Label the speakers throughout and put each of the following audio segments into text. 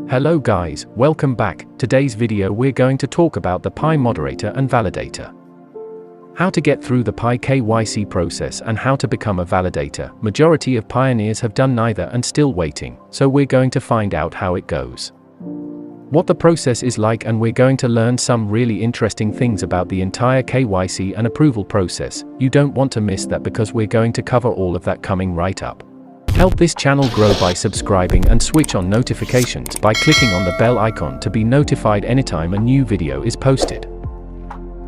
Speaker 1: Hello guys, welcome back. Today's video we're going to talk about the Pi moderator and validator. How to get through the Pi KYC process and how to become a validator. Majority of pioneers have done neither and still waiting, so we're going to find out how it goes. What the process is like, and we're going to learn some really interesting things about the entire KYC and approval process. You don't want to miss that because we're going to cover all of that coming right up. Help this channel grow by subscribing and switch on notifications by clicking on the bell icon to be notified anytime a new video is posted.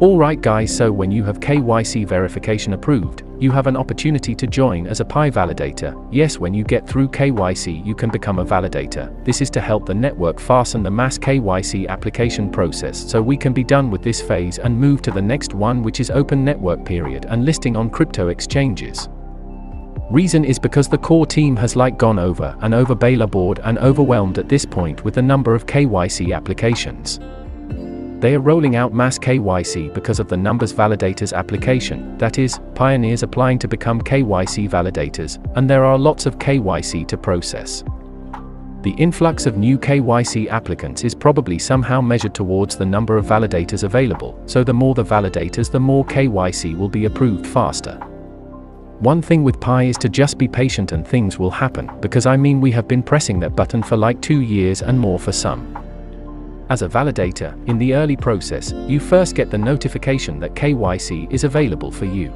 Speaker 1: Alright guys, so when you have KYC verification approved, you have an opportunity to join as a Pi validator. Yes, when you get through KYC you can become a validator. This is to help the network fasten the mass KYC application process so we can be done with this phase and move to the next one, which is open network period and listing on crypto exchanges. Reason is because the core team has gone over board and overwhelmed at this point with the number of KYC applications. They are rolling out mass KYC because of the numbers validators application, that is, pioneers applying to become KYC validators, and there are lots of KYC to process. The influx of new KYC applicants is probably somehow measured towards the number of validators available, so the more the validators, the more KYC will be approved faster. One thing with Pi is to just be patient and things will happen, because we have been pressing that button for 2 years and more for some. As a validator, in the early process, you first get the notification that KYC is available for you.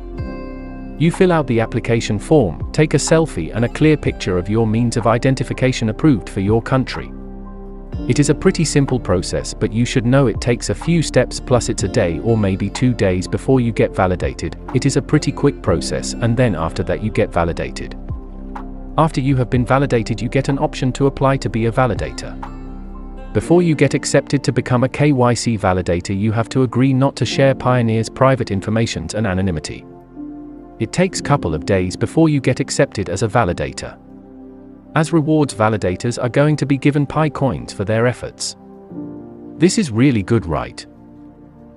Speaker 1: You fill out the application form, take a selfie and a clear picture of your means of identification approved for your country. It is a pretty simple process, but you should know it takes a few steps, plus it's a day or maybe 2 days before you get validated. It is a pretty quick process, and then after that you get validated. After you have been validated, you get an option to apply to be a validator. Before you get accepted to become a KYC validator, you have to agree not to share pioneers' private information and anonymity. It takes a couple of days before you get accepted as a validator. As rewards, validators are going to be given Pi coins for their efforts. This is really good, right?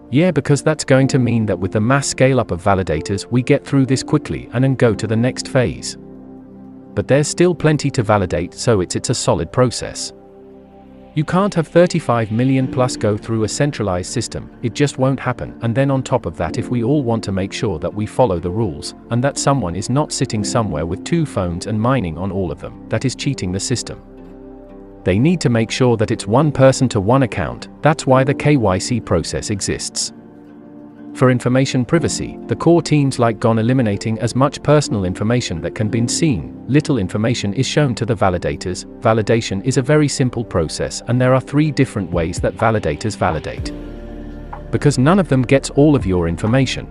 Speaker 1: Yeah, because that's going to mean that with the mass scale-up of validators, we get through this quickly and then go to the next phase. But there's still plenty to validate, so it's a solid process. You can't have 35 million plus go through a centralized system, it just won't happen. And then on top of that, if we all want to make sure that we follow the rules, and that someone is not sitting somewhere with 2 phones and mining on all of them, that is cheating the system. They need to make sure that it's one person to one account. That's why the KYC process exists. For information privacy, the core teams gone eliminating as much personal information that can be seen. Little information is shown to the validators. Validation is a very simple process, and there are 3 different ways that validators validate. Because none of them gets all of your information.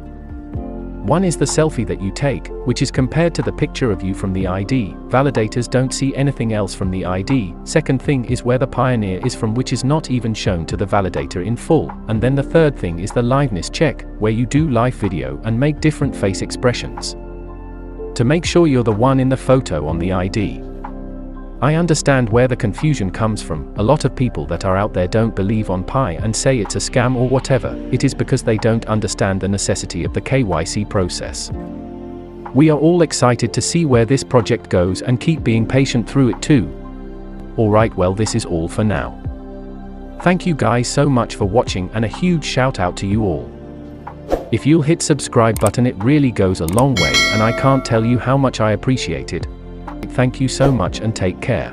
Speaker 1: One is the selfie that you take, which is compared to the picture of you from the ID. Validators don't see anything else from the ID. Second thing is where the pioneer is from, which is not even shown to the validator in full. And then the third thing is the liveness check, where you do live video and make different face expressions to make sure you're the one in the photo on the ID. I understand where the confusion comes from. A lot of people that are out there don't believe on Pi and say it's a scam or whatever. It is because they don't understand the necessity of the KYC process. We are all excited to see where this project goes and keep being patient through it too. Alright, well, this is all for now. Thank you guys so much for watching, and a huge shout out to you all. If you'll hit subscribe button, it really goes a long way, and I can't tell you how much I appreciate it. Thank you so much and take care.